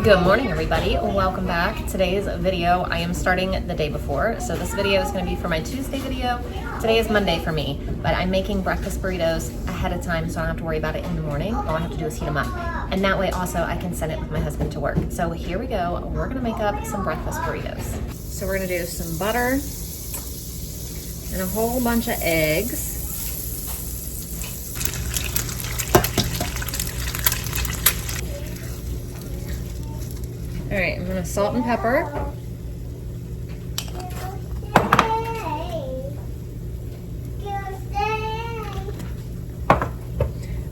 Good morning, everybody. Welcome back. Today's video, I am starting the day before. So this video is going to be for my Tuesday video. Today is Monday for me, but I'm making breakfast burritos ahead of time so I don't have to worry about it in the morning. All I have to do is heat them up. And that way also I can send it with my husband to work. So here we go. We're going to make up some breakfast burritos. So we're going to do some butter and a whole bunch of eggs. All right, I'm gonna salt and pepper.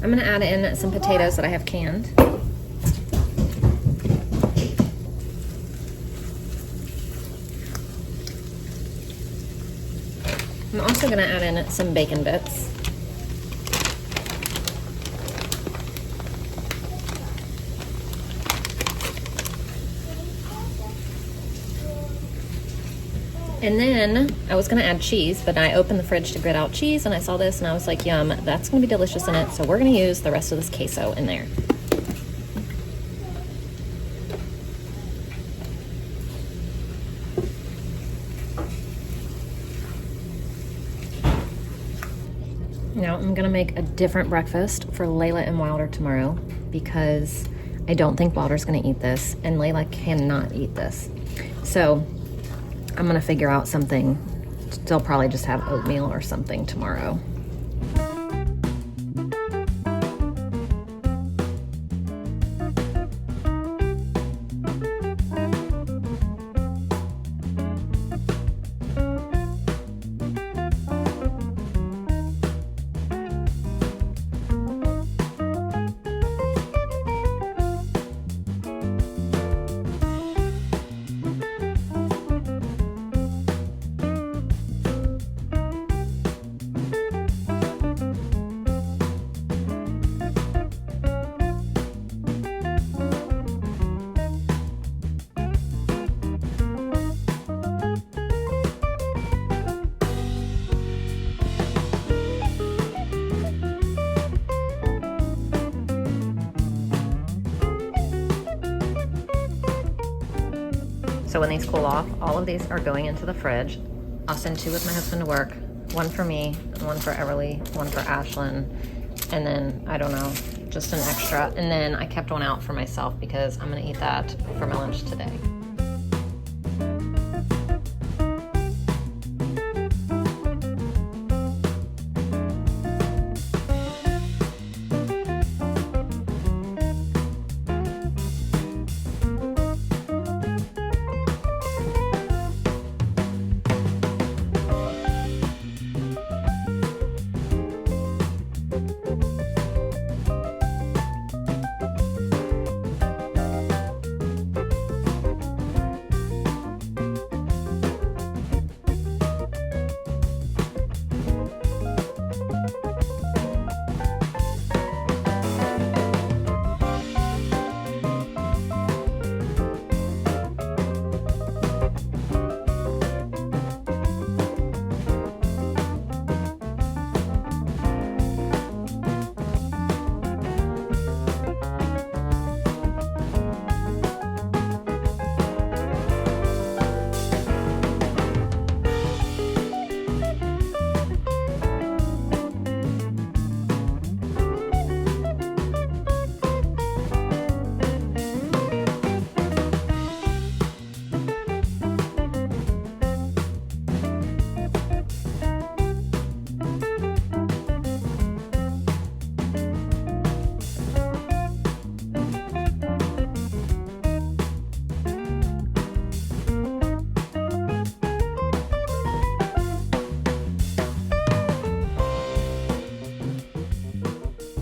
I'm gonna add in some potatoes that I have canned. I'm also gonna add in some bacon bits. And then I was gonna add cheese, but I opened the fridge to grit out cheese and I saw this and I was like, yum, that's gonna be delicious in it. So we're gonna use the rest of this queso in there. Now I'm gonna make a different breakfast for Layla and Wilder tomorrow because I don't think Wilder's gonna eat this and Layla cannot eat this. So I'm gonna figure out something. They'll probably just have oatmeal or something tomorrow. So when these cool off, all of these are going into the fridge. I'll send 2 with my husband to work, 1 for me, and 1 for Everly, 1 for Ashlyn, and then, I don't know, just an extra. And then I kept 1 out for myself because I'm gonna eat that for my lunch today.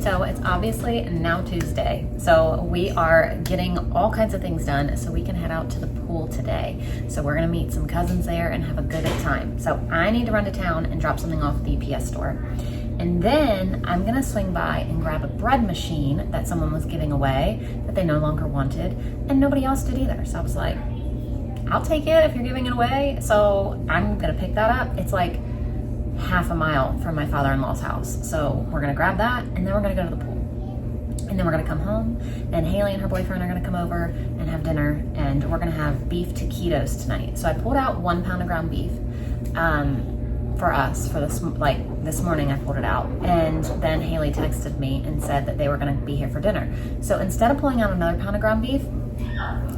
So it's obviously now Tuesday. So we are getting all kinds of things done so we can head out to the pool today. So we're gonna meet some cousins there and have a good time. So I need to run to town and drop something off at the UPS store. And then I'm gonna swing by and grab a bread machine that someone was giving away that they no longer wanted and nobody else did either. So I was like, I'll take it if you're giving it away. So I'm gonna pick that up. It's like half a mile from my father-in-law's house. So we're gonna grab that and then we're gonna go to the pool. And then we're gonna come home, and Haley and her boyfriend are gonna come over and have dinner, and we're gonna have beef taquitos tonight. So I pulled out 1 pound of ground beef for us, for this, like this morning I pulled it out. And then Haley texted me and said that they were gonna be here for dinner. So instead of pulling out another pound of ground beef,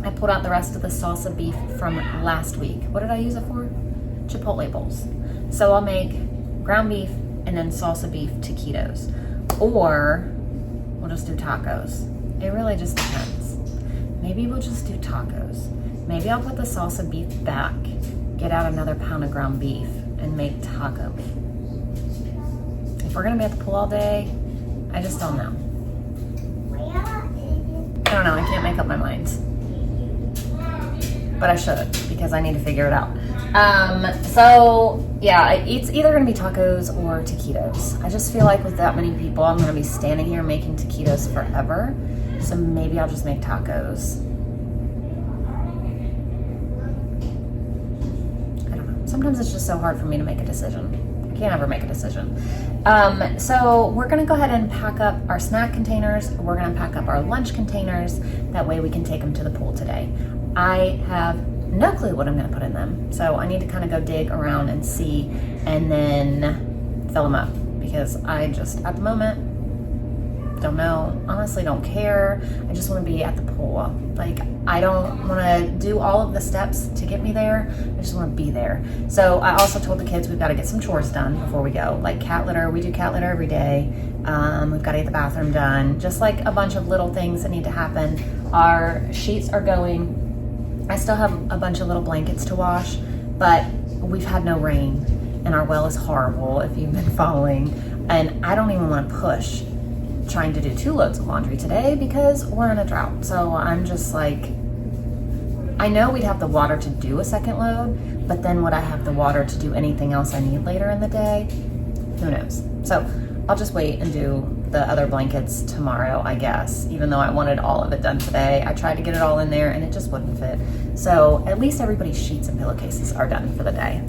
I pulled out the rest of the salsa beef from last week. What did I use it for? Chipotle bowls. So I'll make ground beef and then salsa beef taquitos. Or we'll just do tacos. It really just depends. Maybe we'll just do tacos. Maybe I'll put the salsa beef back, get out another pound of ground beef, and make taco meat. If we're gonna be at the pool all day, I just don't know. I don't know, I can't make up my mind. But I should, because I need to figure it out. So yeah, it's either gonna be tacos or taquitos. I just feel like with that many people, I'm gonna be standing here making taquitos forever. So maybe I'll just make tacos. I don't know. Sometimes it's just so hard for me to make a decision. I can't ever make a decision. So we're gonna go ahead and pack up our snack containers. We're gonna pack up our lunch containers. That way we can take them to the pool today. I have no clue what I'm gonna put in them. So I need to kind of go dig around and see, and then fill them up, because I just, at the moment, don't know, honestly don't care. I just wanna be at the pool. Like, I don't wanna do all of the steps to get me there. I just wanna be there. So I also told the kids we've gotta get some chores done before we go. Like cat litter, we do cat litter every day. We've gotta get the bathroom done. Just like a bunch of little things that need to happen. Our sheets are going. I still have a bunch of little blankets to wash, but we've had no rain and our well is horrible if you've been following. And I don't even wanna push trying to do 2 loads of laundry today because we're in a drought. So I'm just like, I know we'd have the water to do a second load, but then would I have the water to do anything else I need later in the day? Who knows? So I'll just wait and do the other blankets tomorrow, I guess, even though I wanted all of it done today. I tried to get it all in there and it just wouldn't fit. So at least everybody's sheets and pillowcases are done for the day.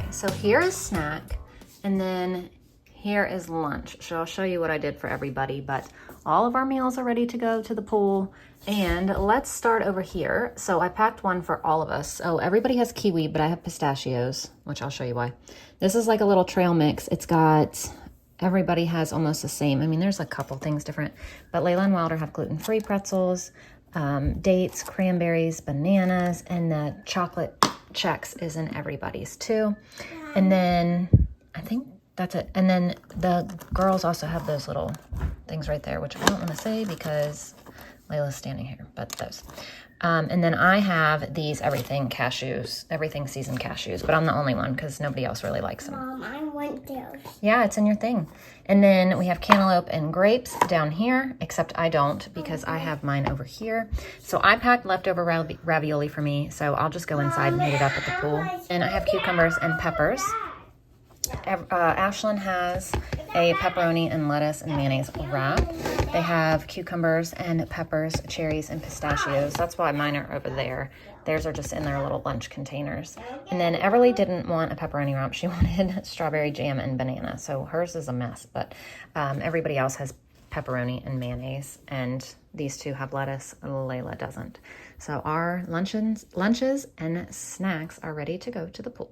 So here is snack, and then here is lunch. So I'll show you what I did for everybody, but all of our meals are ready to go to the pool. And let's start over here. So I packed one for all of us. So everybody has kiwi, but I have pistachios, which I'll show you why. This is like a little trail mix. It's got, everybody has almost the same. I mean, there's a couple things different, but Layla and Wilder have gluten-free pretzels, dates, cranberries, bananas, and the chocolate Chex is in everybody's too. And then I think that's it. And then the girls also have those little things right there, which I don't want to say because Layla's standing here, but those. And then I have these everything cashews, everything seasoned cashews, but I'm the only one because nobody else really likes them. Mom, I want those. Yeah, it's in your thing. And then we have cantaloupe and grapes down here, except I don't because I have mine over here. So I packed leftover ravioli for me, so I'll just go inside and heat it up at the pool. And I have cucumbers and peppers. Ashlyn has a pepperoni and lettuce and mayonnaise wrap. They have cucumbers and peppers, cherries, and pistachios. That's why mine are over there. Theirs are just in their little lunch containers. And then Everly didn't want a pepperoni wrap. She wanted strawberry jam and banana. So hers is a mess, but everybody else has pepperoni and mayonnaise. And these two have lettuce. Layla doesn't. So our lunches and snacks are ready to go to the pool.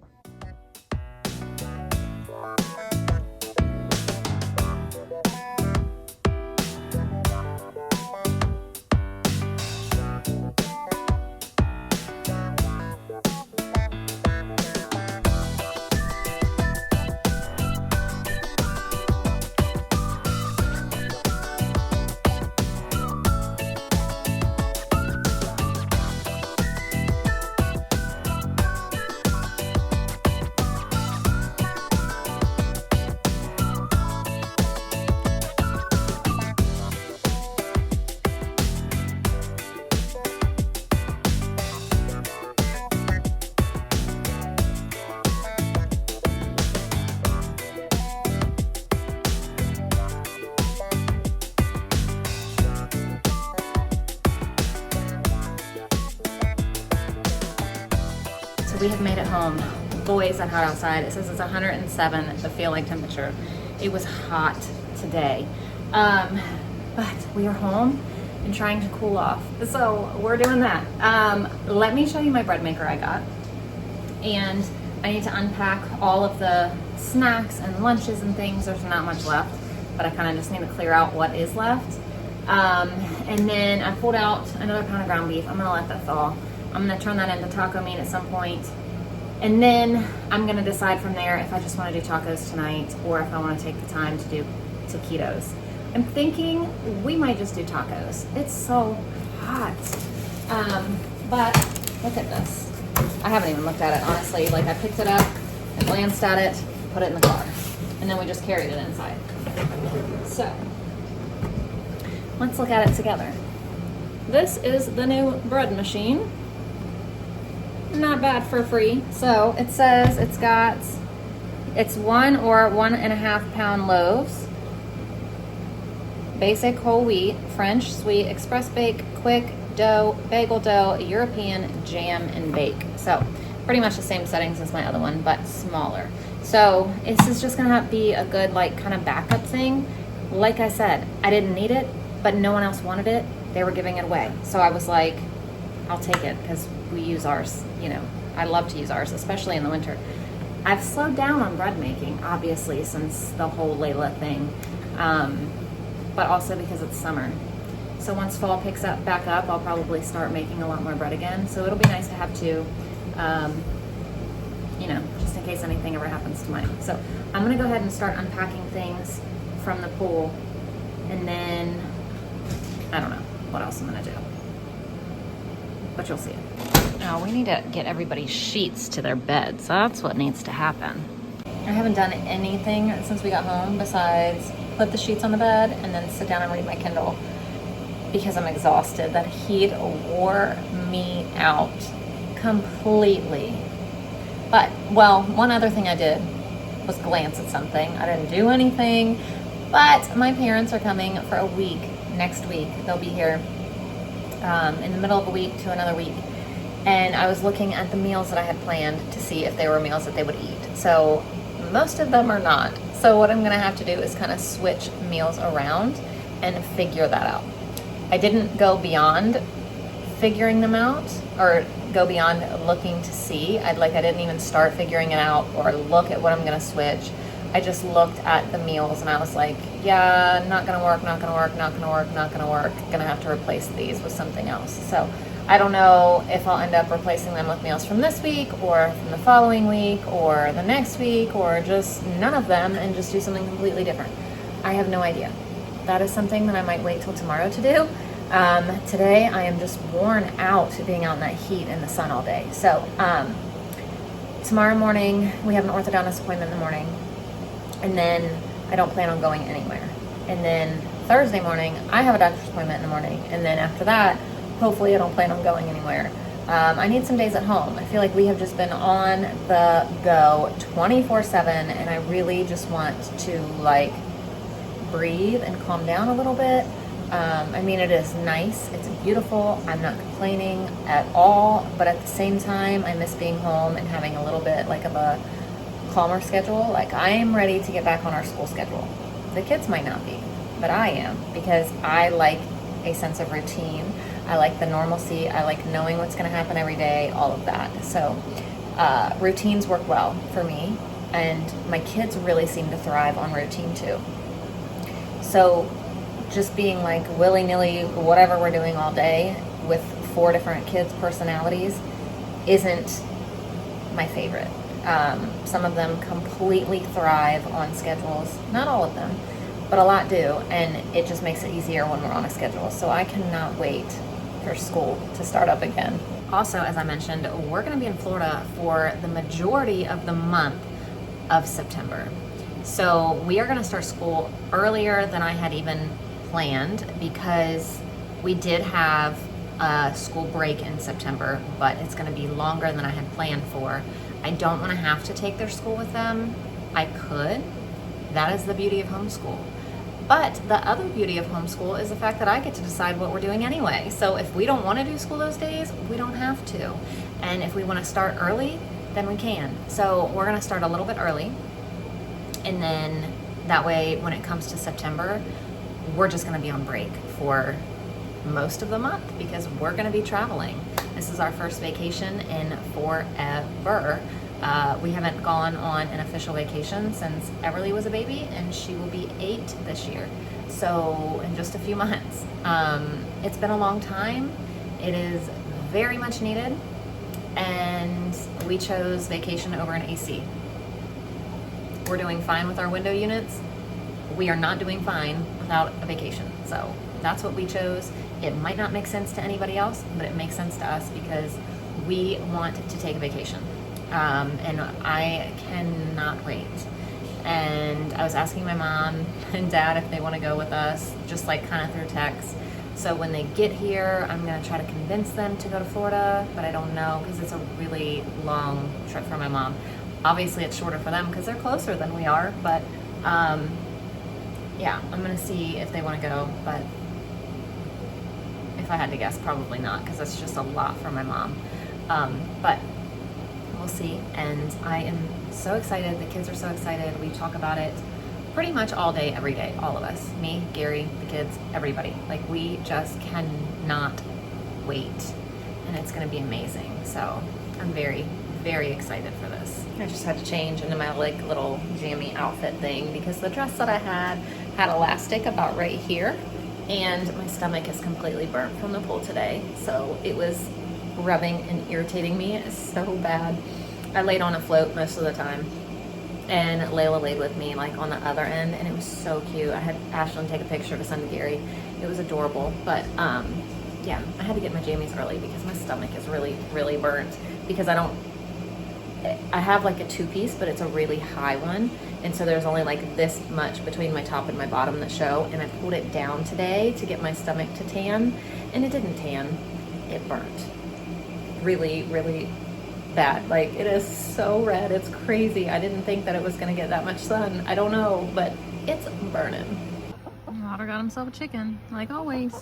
we have made it home. Boy, is it hot outside. It says it's 107, the feeling temperature. It was hot today. But we are home and trying to cool off. So we're doing that. Let me show you my bread maker I got. And I need to unpack all of the snacks and lunches and things. There's not much left, but I kind of just need to clear out what is left. And then I pulled out another pound of ground beef. I'm gonna let that thaw. I'm gonna turn that into taco meat at some point. And then I'm gonna decide from there if I just wanna do tacos tonight or if I wanna take the time to do taquitos. I'm thinking we might just do tacos. It's so hot. But look at this. I haven't even looked at it, honestly. Like, I picked it up, I glanced at it, put it in the car, and then we just carried it inside. So, let's look at it together. This is the new bread machine. Not bad for free. So, it says it's 1 or 1.5 pound loaves. Basic whole wheat, French, sweet, express bake, quick, dough, bagel dough, European, jam, and bake. So pretty much the same settings as my other one, but smaller. So this is just gonna be a good like kind of backup thing. Like I said, I didn't need it, but no one else wanted it. They were giving it away. So I was like, I'll take it because we use ours, you know. I love to use ours, especially in the winter. I've slowed down on bread making, obviously, since the whole Layla thing. But also because it's summer. So once fall picks back up, I'll probably start making a lot more bread again. So it'll be nice to have two, you know, just in case anything ever happens to mine. So I'm gonna go ahead and start unpacking things from the pool, and then I don't know what else I'm gonna do, but you'll see it. Now we need to get everybody's sheets to their beds. That's what needs to happen. I haven't done anything since we got home besides put the sheets on the bed and then sit down and read my Kindle because I'm exhausted. That heat wore me out completely. But, well, one other thing I did was glance at something. I didn't do anything, but my parents are coming for a week next week. They'll be here in the middle of a week to another week. And I was looking at the meals that I had planned to see if they were meals that they would eat. So most of them are not. So what I'm gonna have to do is kind of switch meals around and figure that out. I didn't go beyond figuring them out or go beyond looking to see. I didn't even start figuring it out or look at what I'm gonna switch. I just looked at the meals and I was like, yeah, not gonna work, not gonna work, not gonna work, not gonna work. Gonna have to replace these with something else. So I don't know if I'll end up replacing them with meals from this week or from the following week or the next week or just none of them and just do something completely different. I have no idea. That is something that I might wait till tomorrow to do. Today I am just worn out being out in that heat in the sun all day. So tomorrow morning we have an orthodontist appointment in the morning, and then I don't plan on going anywhere. And then Thursday morning I have a doctor's appointment in the morning, and then after that hopefully I don't plan on going anywhere. I need some days at home. I feel like we have just been on the go 24/7, and I really just want to like breathe and calm down a little bit. I mean, it is nice, it's beautiful, I'm not complaining at all, but at the same time I miss being home and having a little bit like of a calmer schedule. Like, I am ready to get back on our school schedule. The kids might not be, but I am, because I like a sense of routine. I like the normalcy. I like knowing what's going to happen every day, all of that. So routines work well for me, and my kids really seem to thrive on routine too. So just being like willy-nilly, whatever we're doing all day with 4 different kids' personalities isn't my favorite. Some of them completely thrive on schedules. Not all of them, but a lot do, and it just makes it easier when we're on a schedule. So I cannot wait for school to start up again. Also, as I mentioned, we're going to be in Florida for the majority of the month of September. So we are going to start school earlier than I had even planned, because we did have a school break in September, but it's going to be longer than I had planned for. I don't want to have to take their school with them. I could. That is the beauty of homeschool. But the other beauty of homeschool is the fact that I get to decide what we're doing anyway. So if we don't want to do school those days, we don't have to. And if we want to start early, then we can. So we're gonna start a little bit early, and then that way when it comes to September, we're just gonna be on break for most of the month because we're gonna be traveling. This is our first vacation in forever. We haven't gone on an official vacation since Everly was a baby, and she will be 8 this year. So in just a few months. It's been a long time. It is very much needed, and we chose vacation over an AC. We're doing fine with our window units. We are not doing fine without a vacation. So that's what we chose. It might not make sense to anybody else, but it makes sense to us because we want to take a vacation. And I cannot wait. And I was asking my mom and dad if they want to go with us, just like kind of through text. So when they get here, I'm going to try to convince them to go to Florida, but I don't know because it's a really long trip for my mom. Obviously it's shorter for them because they're closer than we are, but yeah, I'm going to see if they want to go, but if I had to guess, probably not because it's just a lot for my mom. But we'll see, and I am so excited. The kids are so excited. We talk about it pretty much all day, every day, all of us. Me, Gary, the kids, everybody. Like, we just cannot wait, and it's gonna be amazing. So I'm very, very excited for this. I just had to change into my like little jammy outfit thing because the dress that I had elastic about right here, and my stomach is completely burnt from the pool today. So it was rubbing and irritating me so bad. I laid on a float most of the time, and Layla laid with me like on the other end, and it was so cute. I had Ashlyn take a picture to send to Gary. It was adorable, but yeah, I had to get my jammies early because my stomach is really, really burnt because I have like a 2-piece, but it's a really high one, and so there's only like this much between my top and my bottom that show, and I pulled it down today to get my stomach to tan, and it didn't tan, it burnt really, really bad. Like, it is so red, it's crazy. I didn't think that it was gonna get that much sun. I don't know, but it's burning. Otter got himself a chicken, like always.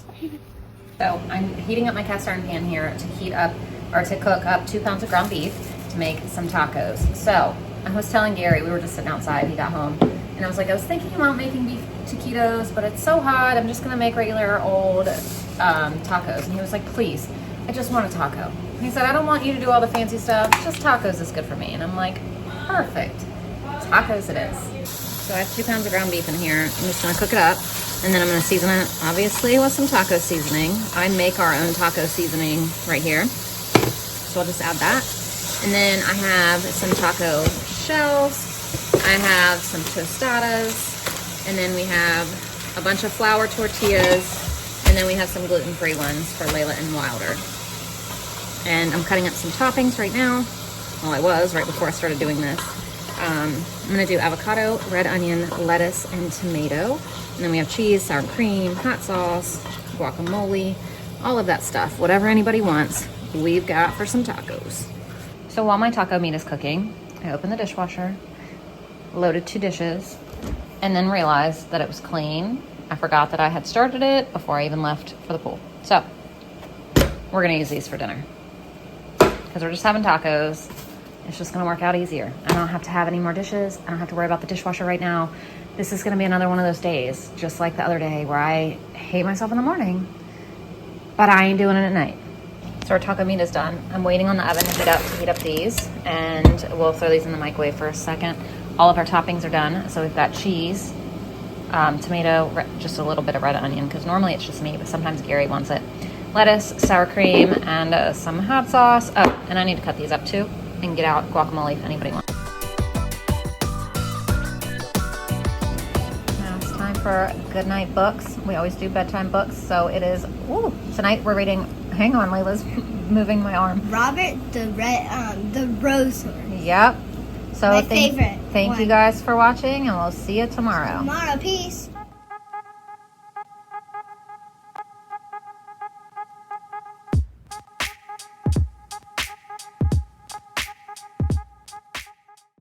So I'm heating up my cast iron pan here to heat up, or to cook up 2 pounds of ground beef to make some tacos. So I was telling Gary, we were just sitting outside, he got home, and I was like, I was thinking about making beef taquitos, but it's so hot, I'm just gonna make regular old tacos. And he was like, please, I just want a taco. He said, I don't want you to do all the fancy stuff, just tacos is good for me. And I'm like, perfect, tacos it is. So I have 2 pounds of ground beef in here. I'm just gonna cook it up, and then I'm gonna season it, obviously, with some taco seasoning. I make our own taco seasoning right here. So I'll just add that. And then I have some taco shells. I have some tostadas. And then we have a bunch of flour tortillas. And then we have some gluten-free ones for Layla and Wilder. And I'm cutting up some toppings right now. Well, I was right before I started doing this. I'm gonna do avocado, red onion, lettuce, and tomato. And then we have cheese, sour cream, hot sauce, guacamole, all of that stuff. Whatever anybody wants, we've got for some tacos. So while my taco meat is cooking, I opened the dishwasher, loaded 2 dishes, and then realized that it was clean. I forgot that I had started it before I even left for the pool. So we're gonna use these for dinner because we're just having tacos. It's just gonna work out easier. I don't have to have any more dishes. I don't have to worry about the dishwasher right now. This is gonna be another one of those days, just like the other day where I hate myself in the morning, but I ain't doing it at night. So our taco meat is done. I'm waiting on the oven to heat up these, and we'll throw these in the microwave for a second. All of our toppings are done. So we've got cheese, tomato, just a little bit of red onion, because normally it's just me, but sometimes Gary wants it. Lettuce, sour cream, and some hot sauce. Oh, and I need to cut these up too and get out guacamole if anybody wants. Now it's time for good night books. We always do bedtime books, so it is, tonight we're reading, hang on, Layla's moving my arm. Robert the Rose Horse. Yep. So my favorite. Thank you guys for watching, and we'll see you tomorrow. Tomorrow, peace.